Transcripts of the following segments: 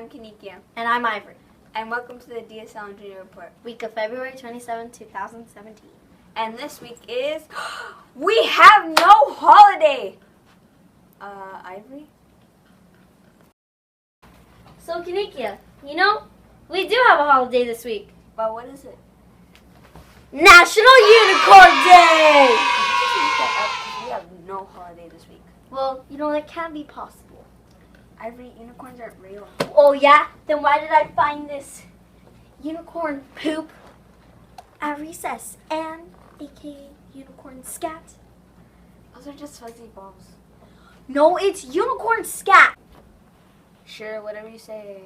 I'm Kanikia. And I'm Ivory. And welcome to the DSL Engineer Report. Week of February 27, 2017. And this week is, we have no holiday! Ivory? So Kanikia, we do have a holiday this week. But what is it? National Unicorn Day! We have no holiday this week. Well, that can be possible. Ivory, unicorns aren't real. Oh yeah? Then why did I find this unicorn poop at recess and aka unicorn scat? Those are just fuzzy balls. No, it's unicorn scat. Sure, whatever you say.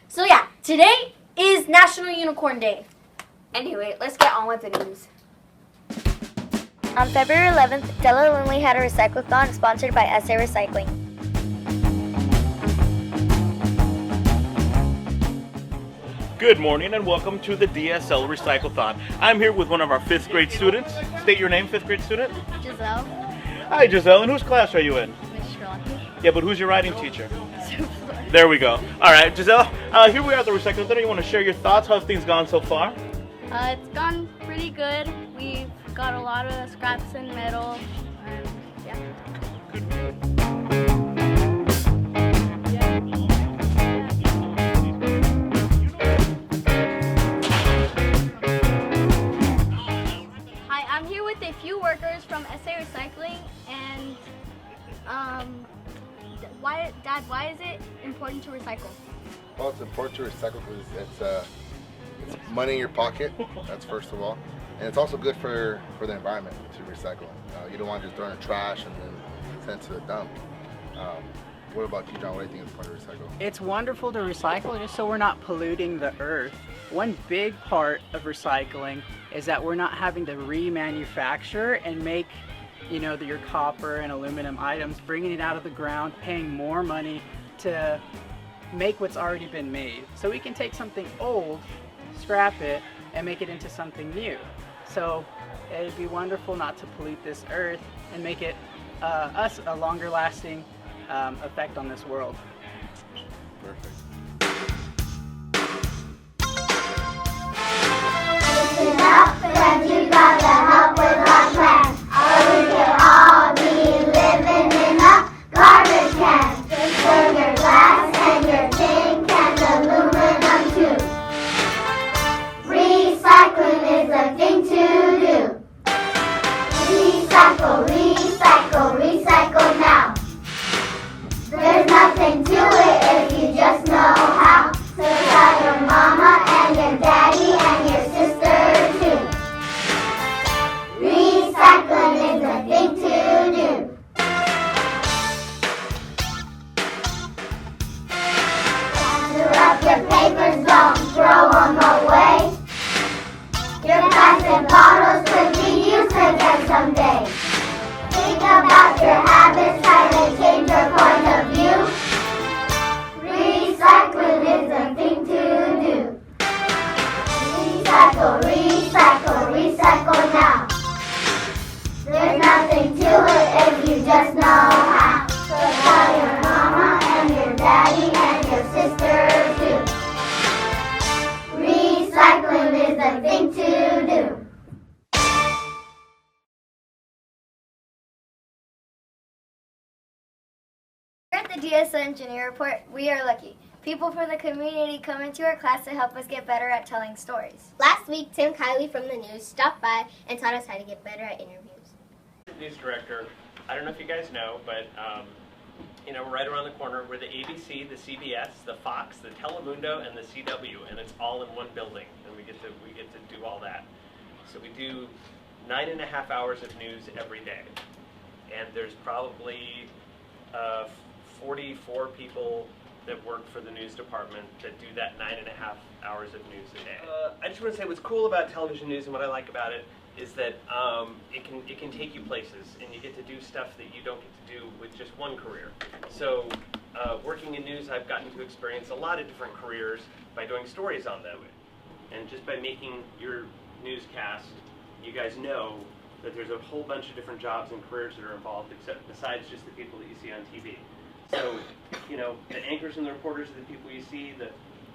So yeah, today is National Unicorn Day. Anyway, let's get on with the news. On February 11th, Della Lindley had a recycle-a-thon sponsored by DSL Recycling. Good morning and welcome to the DSL Recycle-a-thon. I'm here with one of our 5th grade students. State your name, 5th grade student. Giselle. Hi Giselle, and whose class are you in? Miss Sherlocky. Yeah, but who's your writing teacher? There we go. All right, Giselle, here we are at the Recycle-a-thon. You want to share your thoughts? How have things gone so far? It's gone pretty good. We've got a lot of scraps and metal, and yeah. Hi, I'm here with a few workers from DSL Recycling, and Dad, why is it important to recycle? Well, it's important to recycle because it's money in your pocket, that's first of all. And it's also good for the environment to recycle. You don't want to just throw in the trash and then send it to the dump. What about you, John? What do you think is important to recycle? It's wonderful to recycle just so we're not polluting the earth. One big part of recycling is that we're not having to remanufacture and make your copper and aluminum items, bringing it out of the ground, paying more money to make what's already been made. So we can take something old, scrap it, and make it into something new. So it'd be wonderful not to pollute this earth and make it us a longer lasting effect on this world. Perfect. Listen up, friends, you gotta help with our plan. Or we could all be living in a garbage can. Just for your glass and your tin cans, aluminum too. Recycling is a thing to do. Recycle, recycle, recycle now. There's nothing to it if you just know how. So tell your mama and your daddy and your sister too. Recycling is a thing to do. Gather up your papers, don't throw them away. Your plastic bottles could be used again someday. Think about your habits, try to change your point of view. Recycling is a thing to do. Recycle, recycle, recycle now. There's nothing to it if you just know how. So tell your mama and your daddy and your sister too. Recycling is a thing to do. Here at the DSL Engineer Report, we are lucky. People from the community come into our class to help us get better at telling stories. Last week, Tim Kiley from the news stopped by and taught us how to get better at interviews. News director, I don't know if you guys know, but we're right around the corner. We're the ABC, the CBS, the Fox, the Telemundo, and the CW, and it's all in one building, and we get to do all that. So we do 9.5 hours of news every day, and there's probably 44 people that work for the news department that do that 9.5 hours of news a day. I just want to say what's cool about television news and what I like about it is that it can take you places, and you get to do stuff that you don't get to do with just one career. So working in news, I've gotten to experience a lot of different careers by doing stories on them. And just by making your newscast, you guys know that there's a whole bunch of different jobs and careers that are involved, except besides just the people that you see on TV. So, you know, the anchors and the reporters are the people you see. The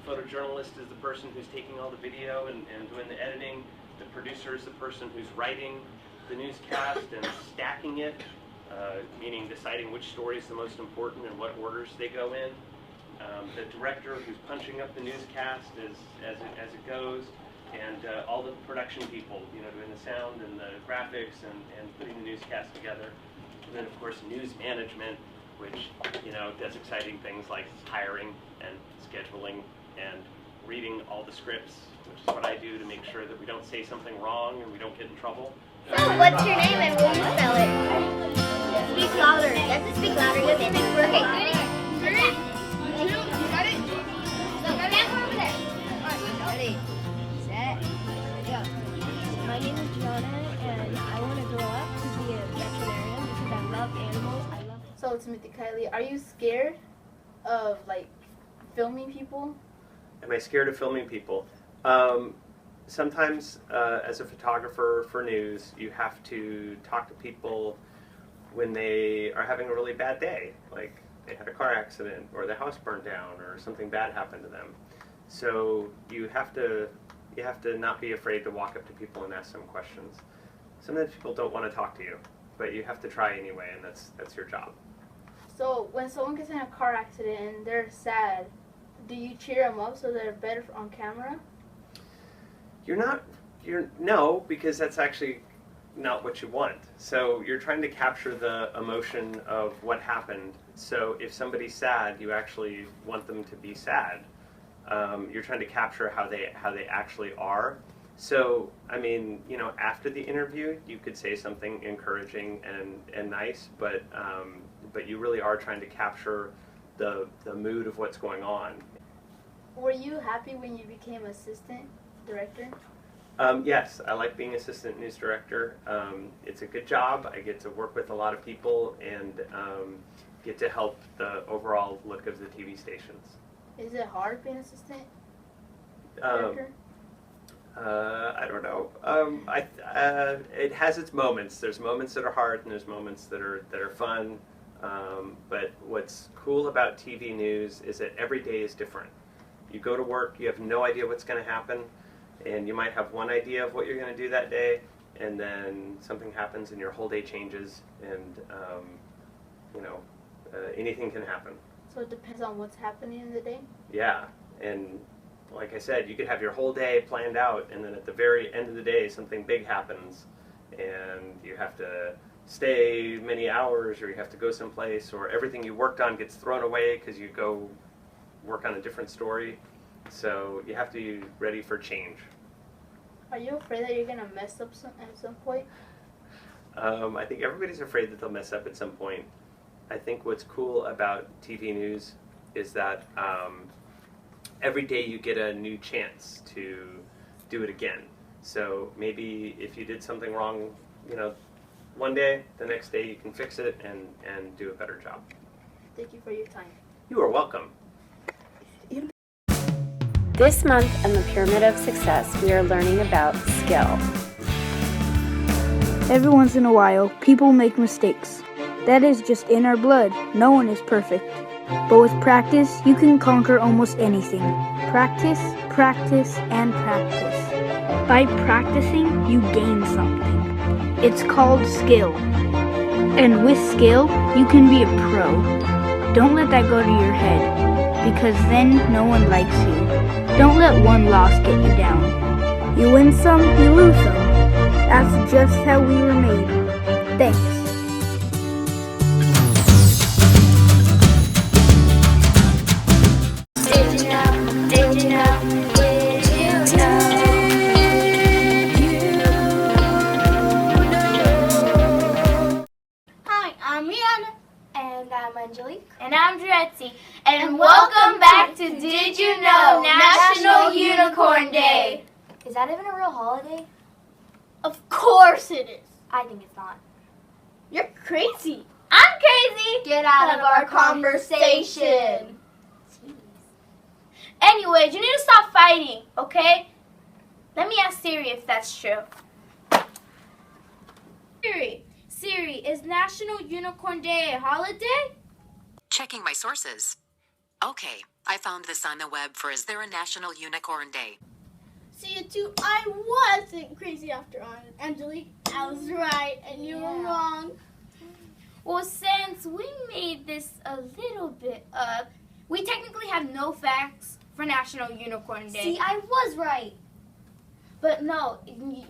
photojournalist is the person who's taking all the video and doing the editing. The producer is the person who's writing the newscast and stacking it, meaning deciding which story is the most important and what orders they go in. The director who's punching up the newscast as it goes, and all the production people, you know, doing the sound and the graphics and putting the newscast together. And then, of course, news management, which, you know, does exciting things like hiring and scheduling and reading all the scripts, which is what I do to make sure that we don't say something wrong and we don't get in trouble. So, what's your name and will you spell it? Speak louder. You have to speak louder. You have to speak louder. Okay, do it again. You got it? So, stand over there. Ready, set, go. My name is Gianna, and I want to grow up to be a veterinarian because I love animals. So, Timothy, Kylie, are you scared of like filming people? Am I scared of filming people? Sometimes, as a photographer for news, you have to talk to people when they are having a really bad day, like they had a car accident or their house burned down or something bad happened to them. So you have to not be afraid to walk up to people and ask them questions. Sometimes people don't want to talk to you, but you have to try anyway, and that's your job. So when someone gets in a car accident and they're sad, do you cheer them up so they're better on camera? No, because that's actually not what you want. So you're trying to capture the emotion of what happened. So if somebody's sad, you actually want them to be sad. You're trying to capture how they actually are. So, I mean, you know, after the interview, you could say something encouraging and nice, but you really are trying to capture the mood of what's going on. Were you happy when you became assistant director? Yes, I like being assistant news director. It's a good job. I get to work with a lot of people and get to help the overall look of the TV stations. Is it hard being assistant director? I don't know. It has its moments. There's moments that are hard and there's moments that are fun. But what's cool about TV news is that every day is different. You go to work, you have no idea what's going to happen, and you might have one idea of what you're going to do that day, and then something happens and your whole day changes, and anything can happen. So it depends on what's happening in the day? Yeah, and like I said, you could have your whole day planned out, and then at the very end of the day, something big happens, and you have to stay many hours, or you have to go someplace, or everything you worked on gets thrown away because you go work on a different story. So you have to be ready for change. Are you afraid that you're going to mess up at some point? I think everybody's afraid that they'll mess up at some point. I think what's cool about TV news is that every day you get a new chance to do it again. So maybe if you did something wrong, one day, the next day you can fix it and do a better job. Thank you for your time. You are welcome. This month on the Pyramid of Success, we are learning about skill. Every once in a while, people make mistakes. That is just in our blood. No one is perfect. But with practice, you can conquer almost anything. Practice, practice, and practice. By practicing, you gain something. It's called skill. And with skill, you can be a pro. Don't let that go to your head, because then no one likes you. Don't let one loss get you down. You win some, you lose some. That's just how we were made. Thanks. Did you know? Did you know? Did you know? Hi, I'm Rihanna. And I'm Angelique. And I'm Dretzi. And welcome back to Did You Know? National Unicorn Day. Is that even a real holiday? Of course it is. I think it's not. You're crazy. I'm crazy. Get out of our conversation. Anyways, you need to stop fighting, okay? Let me ask Siri if that's true. Siri, is National Unicorn Day a holiday? Checking my sources. Okay, I found this on the web for Is There a National Unicorn Day? See you too. I wasn't crazy after all, Angelique. I was right and you were wrong. Well, since we made this a little bit up, we technically have no facts for National Unicorn Day. See, I was right. But no,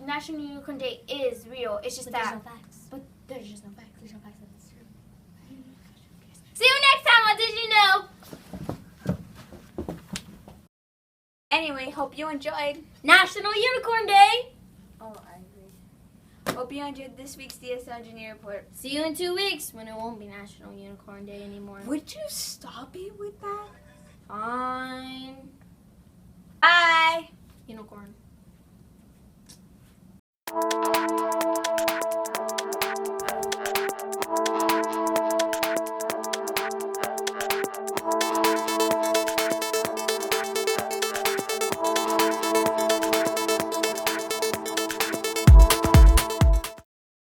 National Unicorn Day is real. It's just But that. there's no facts. But there's just no facts. There's no facts that it's true. See you next time on Did You Know? Anyway, hope you enjoyed National Unicorn Day. Oh, I agree. Hope you enjoyed this week's DSL Engineer Report. See you in 2 weeks when it won't be National Unicorn Day anymore. Would you stop it with that? Fine. Bye. Unicorn.